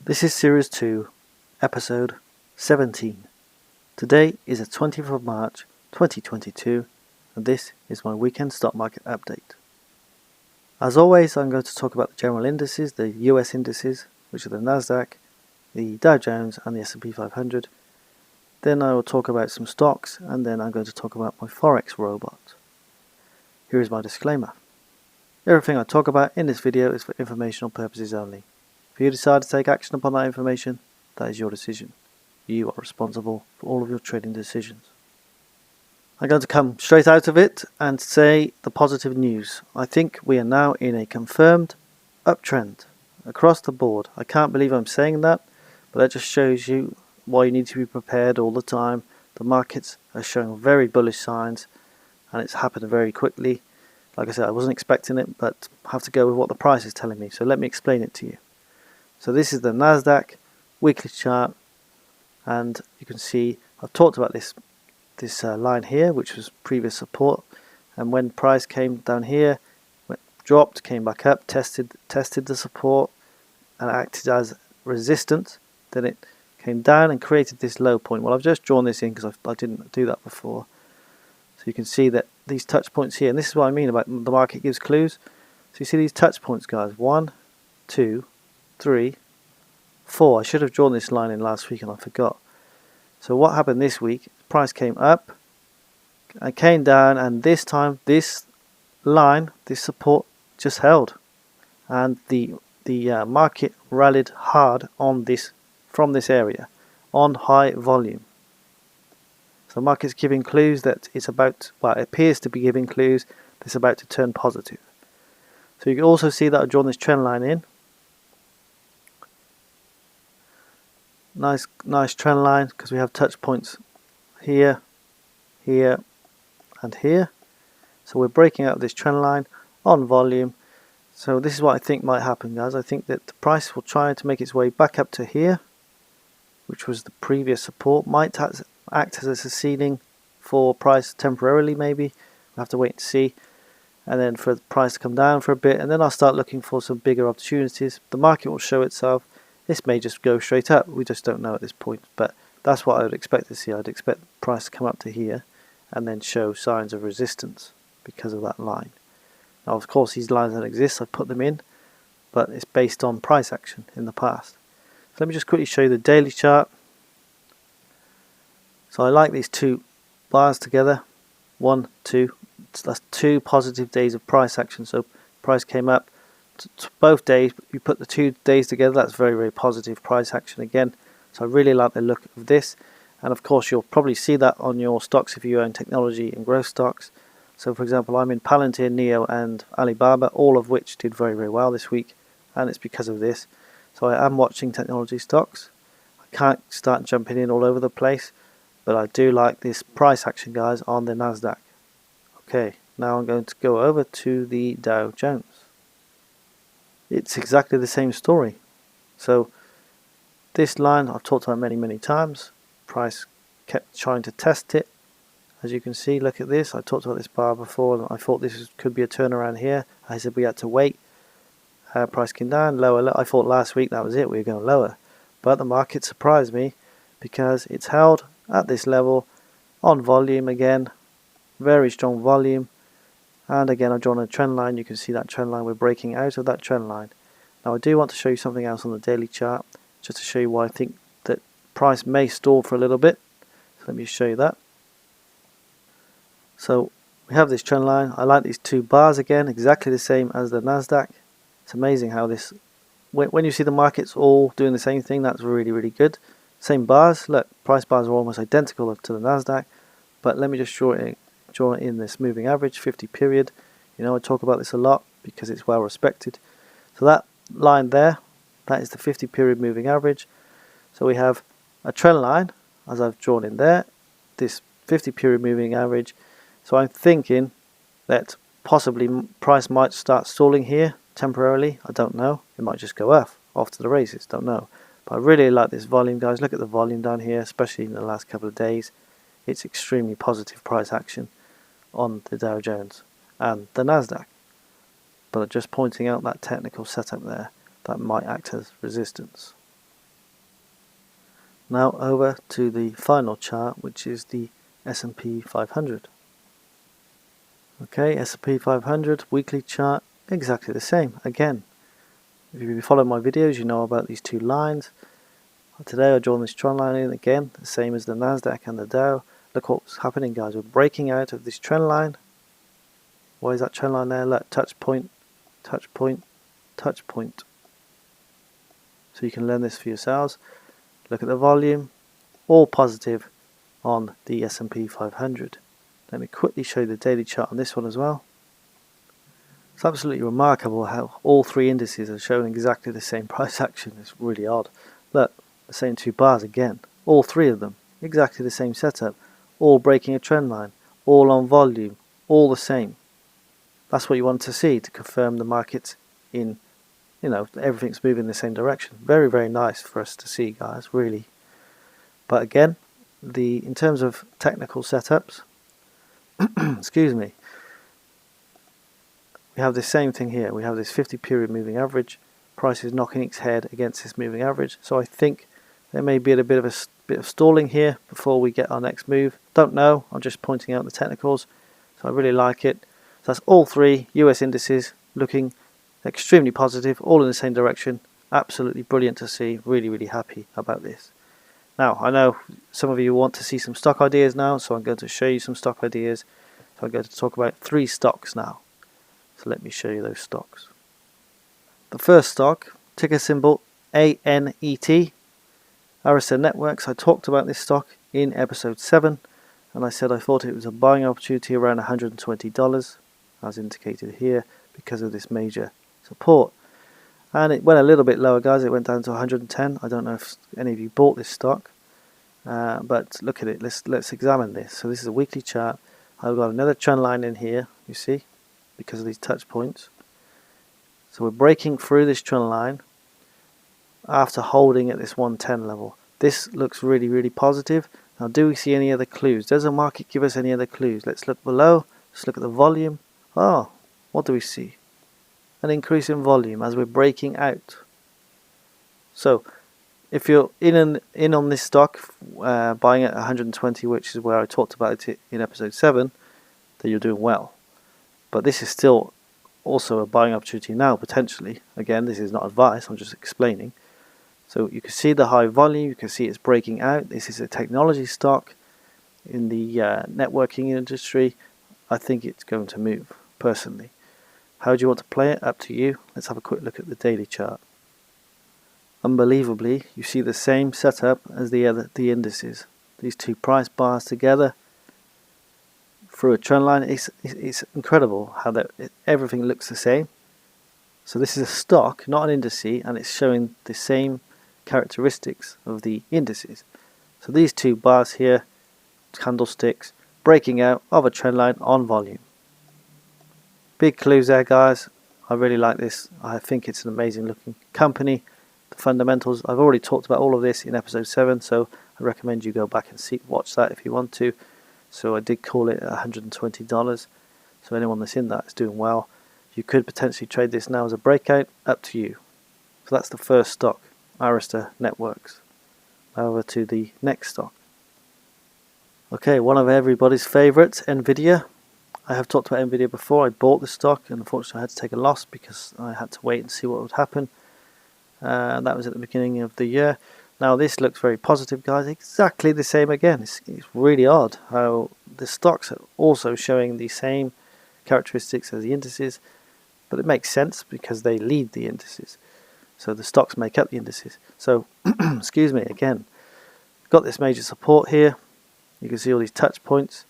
This is Series 2, Episode 17. Today is the 20th of March 2022 and this is my weekend stock market update. As always, I'm going to talk about the general indices, the US indices, which are the Nasdaq, the Dow Jones and the S&P 500. Then I will talk about some stocks and then I'm going to talk about my Forex robot. Here is my disclaimer. Everything I talk about in this video is for informational purposes only. If you decide to take action upon that information, that is your decision. You are responsible for all of your trading decisions. I'm going to come straight out of it and say the positive news. I think we are now in a confirmed uptrend across the board. I can't believe I'm saying that, but that just shows you why you need to be prepared all the time. The markets are showing very bullish signs and it's happened very quickly. Like I said, I wasn't expecting it, but I have to go with what the price is telling me. So let me explain it to you. So this is the Nasdaq weekly chart, and you can see I've talked about this line here, which was previous support, and when price came down here, dropped, came back up, tested the support, and acted as resistance. Then it came down and created this low point. Well, I've just drawn this in because I didn't do that before. So you can see that these touch points here, and this is what I mean about the market gives clues. So you see these touch points, guys. 1, 2, 3, 4. I should have drawn this line in last week and I forgot. So what happened this week? Price came up and came down, and this time this line, this support, just held, and the market rallied hard on this from this area on high volume. So the market's giving clues that it's about, well, it appears to be giving clues that it's about to turn positive. So you can also see that I've drawn this trend line in. Nice trend line, because we have touch points here, here and here. So we're breaking out this trend line on volume. So this is what I think might happen, guys. I think that the price will try to make its way back up to here, which was the previous support. Might act as a ceiling for price temporarily, maybe. We'll have to wait and see. And then for the price to come down for a bit, and then I'll start looking for some bigger opportunities. The market will show itself. This may just go straight up. We just don't know at this point. But that's what I would expect to see. I'd expect the price to come up to here and then show signs of resistance because of that line. Now, of course, these lines don't exist. I put them in, but it's based on price action in the past. So let me just quickly show you the daily chart. So I like these two bars together. 1, 2. That's 2 positive days of price action. So price came up. Both days, you put the 2 days together, that's very, very positive price action again. So I really like the look of this, and of course you'll probably see that on your stocks if you own technology and growth stocks. So for example, I'm in Palantir, Neo and Alibaba, all of which did very, very well this week, and it's because of this. So I am watching technology stocks. I can't start jumping in all over the place, but I do like this price action, guys, on the Nasdaq. Okay, now I'm going to go over to the Dow Jones. It's exactly the same story. So this line I've talked about many times. Price kept trying to test it. As you can see, look at this. I talked about this bar before, and I thought this could be a turnaround here. I said we had to wait. Price came down, lower. I thought last week that was it, we were going lower. But the market surprised me because it's held at this level on volume again. Very strong volume. And again, I've drawn a trend line. You can see that trend line. We're breaking out of that trend line. Now I do want to show you something else on the daily chart, just to show you why I think that price may stall for a little bit. So let me show you that. So we have this trend line. I like these 2 bars again, exactly the same as the Nasdaq. It's amazing how this, when you see the markets all doing the same thing, that's really, really good. Same bars. Look, price bars are almost identical to the Nasdaq, but let me just draw in this moving average 50 period. You know, I talk about this a lot because it's well respected. So that line there, that is the 50 period moving average. So we have a trend line as I've drawn in there, this 50 period moving average. So I'm thinking that possibly price might start stalling here temporarily. I don't know. It might just go off to the races. Don't know. But I really like this volume, guys. Look at the volume down here, especially in the last couple of days. It's extremely positive price action on the Dow Jones and the Nasdaq. But just pointing out that technical setup there, that might act as resistance. Now over to the final chart, which is the S&P 500. Okay, S&P 500 weekly chart, exactly the same. Again, if you've followed my videos, you know about these two lines. Today I've drawn this trend line in again, the same as the Nasdaq and the Dow. Look what's happening, guys. We're breaking out of this trend line. Why is that trend line there? Look, touch point, touch point, touch point. So you can learn this for yourselves. Look at the volume, all positive on the S&P 500. Let me quickly show you the daily chart on this one as well. It's absolutely remarkable how all three indices are showing exactly the same price action. It's really odd. Look, the same two bars again. All three of them, exactly the same setup. All breaking a trend line, all on volume, all the same. That's what you want to see to confirm the market in, everything's moving in the same direction. Very, very nice for us to see, guys, really. But again, in terms of technical setups, excuse me, we have the same thing here. We have this 50 period moving average. Price is knocking its head against this moving average. So I think there may be a bit of stalling here before we get our next move. Don't know. I'm just pointing out the technicals. So I really like it. So that's all three US indices looking extremely positive, all in the same direction. Absolutely brilliant to see. Really, really happy about this. Now, I know some of you want to see some stock ideas now, so I'm going to show you some stock ideas. So I'm going to talk about 3 stocks now. So let me show you those stocks. The first stock, ticker symbol ANET, Arista Networks. I talked about this stock in episode 7, and I said I thought it was a buying opportunity around $120, as indicated here, because of this major support. And it went a little bit lower, guys. It went down to 110. I don't know if any of you bought this stock, but look at it. Let's examine this. So this is a weekly chart. I've got another trend line in here, you see, because of these touch points. So we're breaking through this trend line after holding at this 110 level. This looks really, really positive. Now, do we see any other clues? Does the market give us any other clues? Let's look below. Let's look at the volume. Oh, what do we see? An increase in volume as we're breaking out. So if you're in on this stock, buying at 120, which is where I talked about it in episode 7, then you're doing well. But this is still also a buying opportunity now, potentially. Again, this is not advice, I'm just explaining. So you can see the high volume, you can see it's breaking out. This is a technology stock in the networking industry. I think it's going to move, personally. How do you want to play it? Up to you. Let's have a quick look at the daily chart. Unbelievably, you see the same setup as the indices. These two price bars together through a trend line. It's incredible how everything looks the same. So this is a stock, not an indice, and it's showing the same characteristics of the indices. So these two bars here, candlesticks, breaking out of a trend line on volume. Big clues there, guys. I really like this. I think it's an amazing looking company. The fundamentals, I've already talked about all of this in episode 7, so I recommend you go back and watch that if you want to. So I did call it $120. So anyone that's in that is doing well. You could potentially trade this now as a breakout. Up to you. So that's the first stock, Arista Networks. Over to the next stock. Okay, one of everybody's favorites, Nvidia. I have talked about Nvidia before. I bought the stock, and unfortunately I had to take a loss because I had to wait and see what would happen. That was at the beginning of the year. Now this looks very positive, guys. Exactly the same again. It's really odd how the stocks are also showing the same characteristics as the indices, but it makes sense because they lead the indices. So the stocks make up the indices. So, excuse me, again, got this major support here. You can see all these touch points.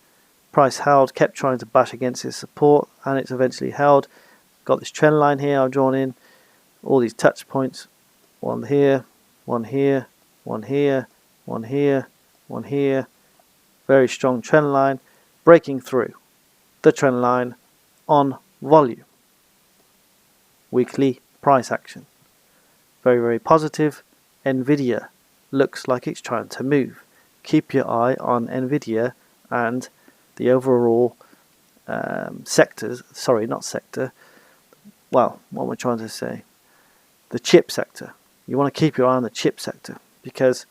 Price held, kept trying to bash against this support, and it's eventually held. Got this trend line here I've drawn in. All these touch points. One here, one here, one here, one here, one here. Very strong trend line. Breaking through the trend line on volume. Weekly price action. Very, very positive. Nvidia looks like it's trying to move. Keep your eye on Nvidia and the overall sectors, sorry, not sector, well, what am I trying to say? The chip sector. You want to keep your eye on the chip sector because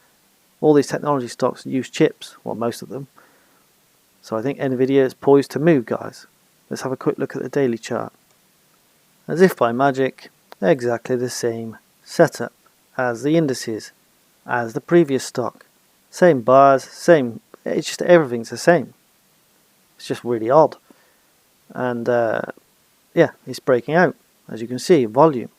all these technology stocks use chips, well, most of them. So I think Nvidia is poised to move, guys. Let's have a quick look at the daily chart. As if by magic, exactly the same setup as the indices, as the previous stock. Same bars, same, it's just everything's the same. It's just really odd. And yeah, it's breaking out. As you can see, volume,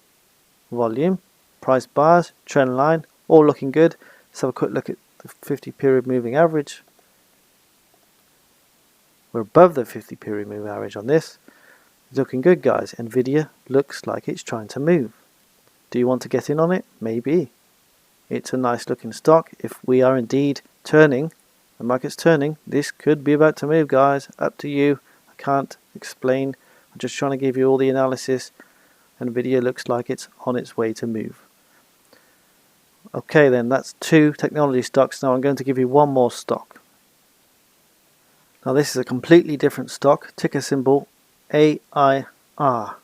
price bars, trend line, all looking good. Let's have a quick look at the 50 period moving average. We're above the 50 period moving average on this. It's looking good, guys. Nvidia looks like it's trying to move. Do you want to get in on it? Maybe. It's a nice looking stock. If we are indeed turning, the market's turning, this could be about to move, guys. Up to you. I can't explain. I'm just trying to give you all the analysis. Nvidia looks like it's on its way to move. Okay then, that's 2 technology stocks. Now I'm going to give you one more stock. Now this is a completely different stock, ticker symbol AIR. Now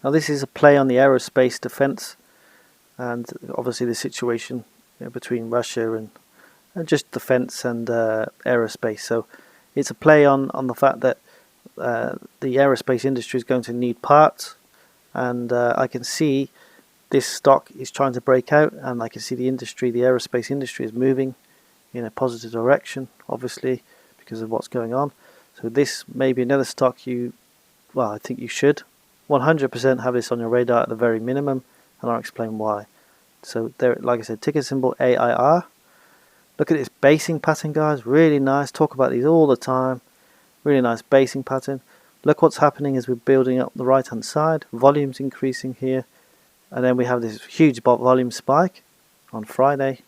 this is a play on the aerospace defense and obviously the situation between Russia and just defense and aerospace. So it's a play on the fact that the aerospace industry is going to need parts, and I can see this stock is trying to break out, and I can see the aerospace industry is moving in a positive direction, obviously, because of what's going on. So this may be another stock I think you should 100% have this on your radar at the very minimum, and I'll explain why. So there, like I said, ticker symbol AIR. Look at this basing pattern, guys, really nice. Talk about these all the time. Really nice basing pattern. Look what's happening as we're building up the right hand side. Volume's increasing here, and then we have this huge volume spike on Friday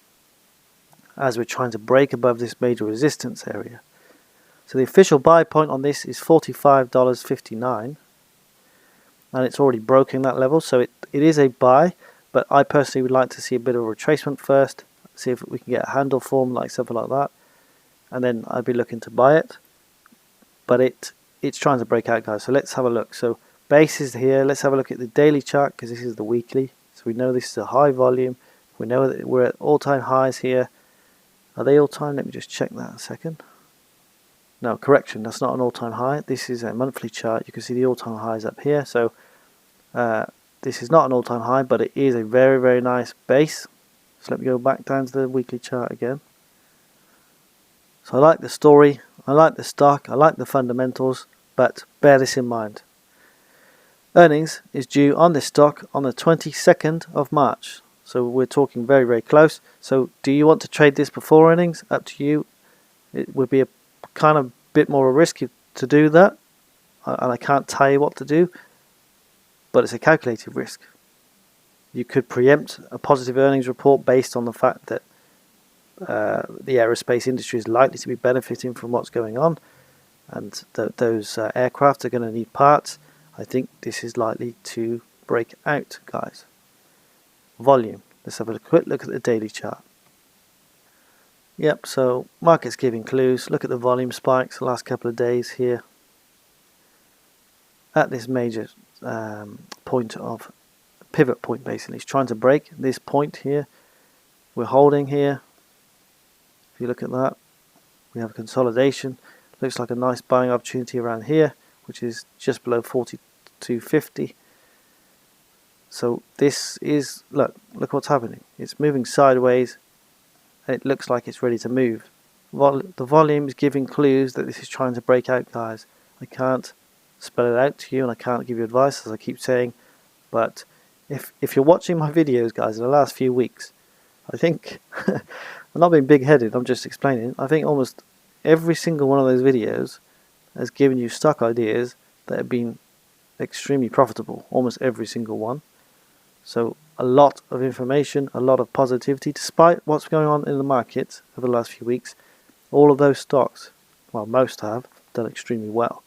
as we're trying to break above this major resistance area. So the official buy point on this is $45.59, and it's already broken that level, so it is a buy, but I personally would like to see a bit of a retracement first, see if we can get a handle form like something like that, and then I'd be looking to buy it. But it's trying to break out, guys, so let's have a look. So base is here. Let's have a look at the daily chart, because this is the weekly, so we know this is a high volume. We know that we're at all-time highs here. Are they all-time? Let me just check that a second. No, correction, that's not an all-time high. This is a monthly chart. You can see the all-time highs up here. So this is not an all-time high, but it is a very, very nice base. So let me go back down to the weekly chart again. So I like the story, I like the stock, I like the fundamentals, but bear this in mind. Earnings is due on this stock on the 22nd of March. So we're talking very, very close. So do you want to trade this before earnings? Up to you. It would be a kind of bit more risky to do that, and I can't tell you what to do, but it's a calculated risk. You could preempt a positive earnings report based on the fact that the aerospace industry is likely to be benefiting from what's going on, and those aircraft are going to need parts. I think this is likely to break out, guys. Volume. Let's have a quick look at the daily chart. Yep, so market's giving clues. Look at the volume spikes the last couple of days here. At this major point of pivot point, basically. It's trying to break this point here. We're holding here. If you look at that, we have a consolidation. Looks like a nice buying opportunity around here, which is just below 42.50. So this is, look what's happening. It's moving sideways. It looks like it's ready to move. The volume is giving clues that this is trying to break out, guys. I can't spell it out to you, and I can't give you advice, as I keep saying, but if you're watching my videos, guys, in the last few weeks, I think I'm not being big-headed, I'm just explaining. I think almost every single one of those videos has given you stock ideas that have been extremely profitable, almost every single one. So a lot of information, a lot of positivity, despite what's going on in the market over the last few weeks. All of those stocks, well, most have done extremely well.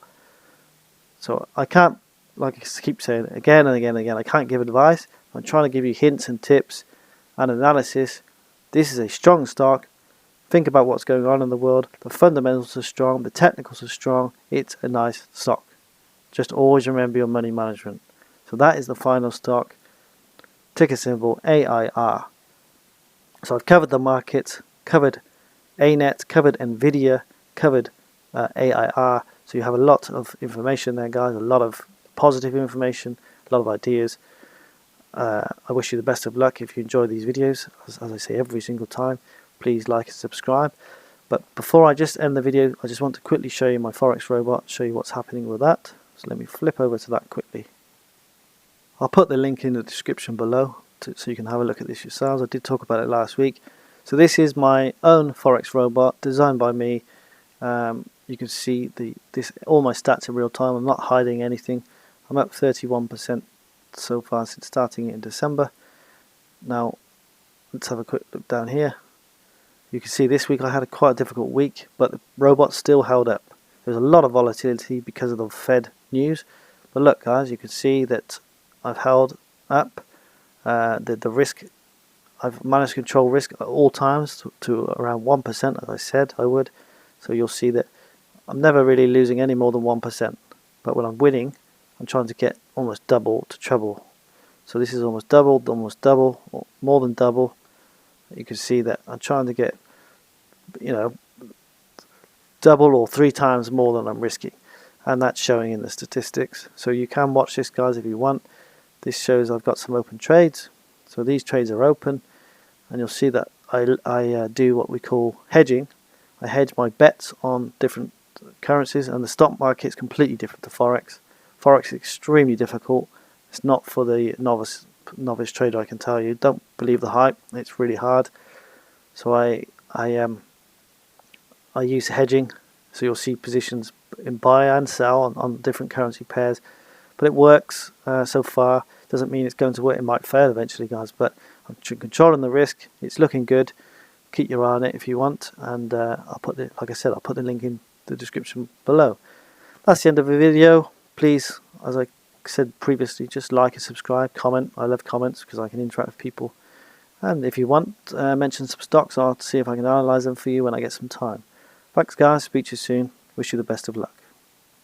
So I can't, like I keep saying again and again and again, I can't give advice. I'm trying to give you hints and tips and analysis. This is a strong stock. Think about what's going on in the world. The fundamentals are strong, the technicals are strong. It's a nice stock. Just always remember your money management. So that is the final stock. Ticker symbol AIR. So I've covered the market. covered ANET, covered Nvidia, covered AIR. So you have a lot of information there, guys, a lot of positive information, a lot of ideas. I wish you the best of luck. If you enjoy these videos, as I say every single time, please like and subscribe. But before I just end the video, I just want to quickly show you my Forex robot, show you what's happening with that. So let me flip over to that quickly. I'll put the link in the description below so you can have a look at this yourselves. I did talk about it last week. So this is my own Forex robot designed by me. You can see all my stats in real time. I'm not hiding anything. I'm up 31% so far since starting it in December. Now let's have a quick look down here. You can see this week I had quite a difficult week, but the robot still held up. There was a lot of volatility because of the Fed news, but look guys, you can see that I've held up. The risk, I've managed to control risk at all times to around 1%, as I said I would. So you'll see that I'm never really losing any more than 1%, but when I'm winning, I'm trying to get almost double to treble. So this is almost double, or more than double. You can see that I'm trying to get, double or 3 times more than I'm risking, and that's showing in the statistics. So you can watch this, guys, if you want. This shows I've got some open trades. So these trades are open, and you'll see that I do what we call hedging. I hedge my bets on different currencies, and the stock market is completely different to Forex. Forex is extremely difficult. It's not for the novice trader, I can tell you. Don't believe the hype. It's really hard. So I use hedging. So you'll see positions in buy and sell on different currency pairs. But it works so far. Doesn't mean it's going to work. It might fail eventually, guys. But I'm controlling the risk. It's looking good. Keep your eye on it if you want. And I'll put the link in the description below. That's the end of the video. Please, as I said previously, just like and subscribe, comment. I love comments because I can interact with people. And if you want, mention some stocks. I'll see if I can analyze them for you when I get some time. Thanks guys, speak to you soon. Wish you the best of luck.